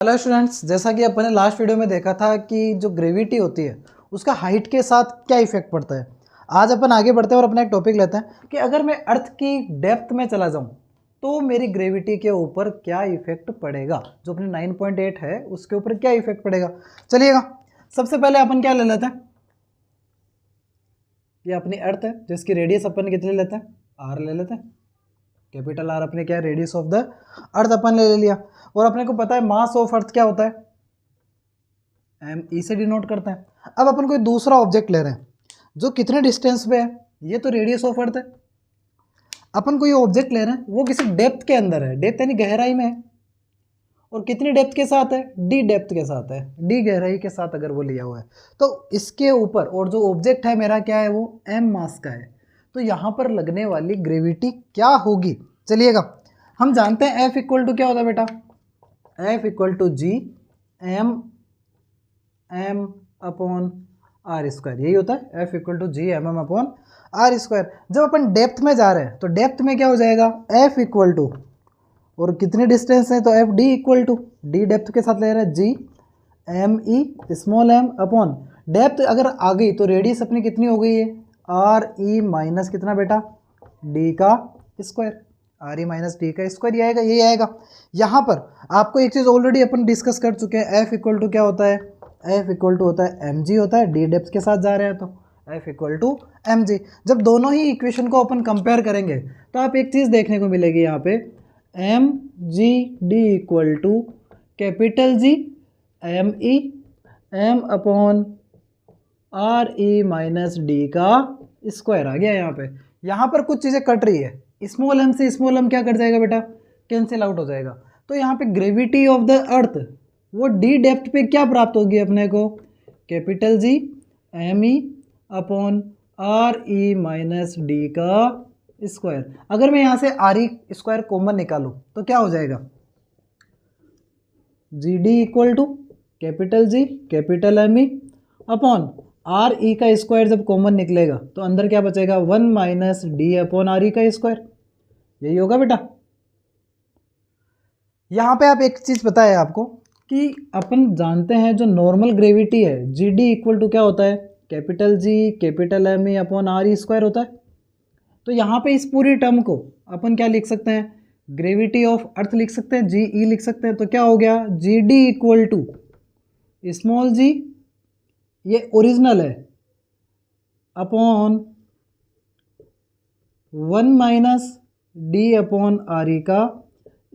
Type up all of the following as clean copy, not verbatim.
Hello students, जैसा कि अपने लास्ट वीडियो में देखा था कि जो ग्रेविटी होती है उसका हाइट के साथ क्या इफेक्ट पड़ता है। आज अपन आगे बढ़ते हैं और अपना एक टॉपिक लेते हैं कि अगर मैं अर्थ की डेप्थ में चला जाऊं तो मेरी ग्रेविटी के ऊपर क्या इफेक्ट पड़ेगा, जो अपने 9.8 है उसके ऊपर क्या इफेक्ट पड़ेगा। चलिएगा, सबसे पहले अपन क्या ले लेते हैं, ये अपनी अर्थ है जिसकी रेडियस अपन कितनी लेते हैं, आर ले लेते हैं। कैपिटल आर अपने क्या है, रेडियस ऑफ द अर्थ अपन ले लिया। और अपने को पता है मास ऑफ अर्थ क्या होता है, एम ई से डिनोट करते हैं। अब अपन कोई दूसरा ऑब्जेक्ट ले रहे हैं जो कितने डिस्टेंस पे है, ये तो रेडियस ऑफ अर्थ है। अपन कोई ऑब्जेक्ट ले रहे हैं वो किसी डेप्थ के अंदर है, डेप्थ यानी गहराई में है, और कितनी डेप्थ के साथ है, डी डेप्थ के साथ है, डी गहराई के साथ अगर वो लिया हुआ है तो इसके ऊपर, और जो ऑब्जेक्ट है मेरा क्या है, वो एम मास का है, तो यहाँ पर लगने वाली ग्रेविटी क्या होगी। चलिएगा, हम जानते हैं एफ इक्वल टू क्या होता है बेटा, F equal to G M upon R square, यही होता है F equal to G M upon R square. जब अपन डेप्थ में जा रहे हैं तो डेप्थ में क्या हो जाएगा, एफ इक्वल टू, और कितने डिस्टेंस है तो F D equal to, D depth के साथ ले रहे हैं G M E small M upon depth अगर आ गई तो रेडियस अपनी कितनी हो गई है, आर ई माइनस कितना बेटा, डी का square, are E minus D का स्क्वायर, ये आएगा, यही आएगा। यहाँ पर आपको एक चीज़ ऑलरेडी अपन डिस्कस कर चुके हैं, एफ इक्वल टू क्या होता है, एफ इक्वल टू होता है एम जी होता है, डी डेप्थ के साथ जा रहे हैं तो F equal to M G. जब दोनों ही इक्वेशन को अपन कंपेयर करेंगे तो आप एक चीज़ देखने को मिलेगी यहाँ पे, M G D equal to capital G M E M upon R E minus D का स्क्वायर आ गया। यहाँ पर कुछ चीज़ें कट रही है, स्मॉल एम से स्मॉल एम क्या कट जाएगा बेटा, कैंसिल आउट हो जाएगा। तो यहाँ पे ग्रेविटी ऑफ द अर्थ वो डी डेप्थ पे क्या प्राप्त होगी अपने को, capital G M E upon R E minus D का स्क्वायर। अगर मैं यहाँ से आर ई स्क्वायर कॉमन निकालूँ तो क्या हो जाएगा, G D equal to capital G capital M E upon R E का स्क्वायर जब कॉमन निकलेगा तो अंदर क्या बचेगा, 1 minus D upon R E का स्क्वायर, यही होगा बेटा। यहाँ पे आप एक चीज़ पता है आपको कि अपन जानते हैं जो नॉर्मल ग्रेविटी है जी डी इक्वल टू क्या होता है, capital G capital M E upon R E square होता है। तो यहाँ पे इस पूरी टर्म को अपन क्या लिख सकते हैं, ग्रेविटी ऑफ अर्थ लिख सकते हैं, जी ई लिख सकते हैं। तो क्या हो गया, G D equal to small G, ये ओरिजिनल है, upon 1 minus D upon R E का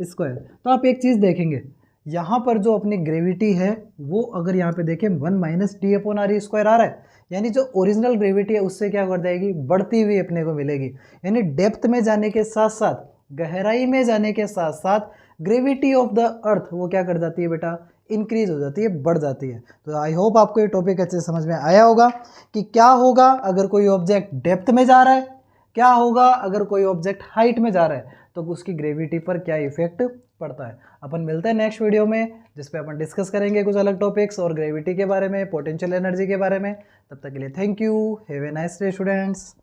स्क्वायर। तो आप एक चीज़ देखेंगे यहाँ पर जो अपनी ग्रेविटी है वो अगर यहाँ पे देखें 1 minus D upon R E square आ रहा है, यानी जो ओरिजिनल ग्रेविटी है उससे क्या कर जाएगी, बढ़ती हुई अपने को मिलेगी। यानी डेप्थ में जाने के साथ साथ, गहराई में जाने के साथ साथ ग्रेविटी ऑफ द अर्थ वो क्या कर जाती है बेटा, इंक्रीज हो जाती है, बढ़ जाती है। तो आई होप आपको ये टॉपिक अच्छे से समझ में आया होगा कि क्या होगा अगर कोई ऑब्जेक्ट डेप्थ में जा रहा है, क्या होगा अगर कोई ऑब्जेक्ट हाइट में जा रहा है, तो उसकी ग्रेविटी पर क्या इफेक्ट पड़ता है। अपन मिलते हैं नेक्स्ट वीडियो में जिस पे अपन डिस्कस करेंगे कुछ अलग टॉपिक्स और ग्रेविटी के बारे में, पोटेंशियल एनर्जी के बारे में। तब तक के लिए thank you, have a nice day students.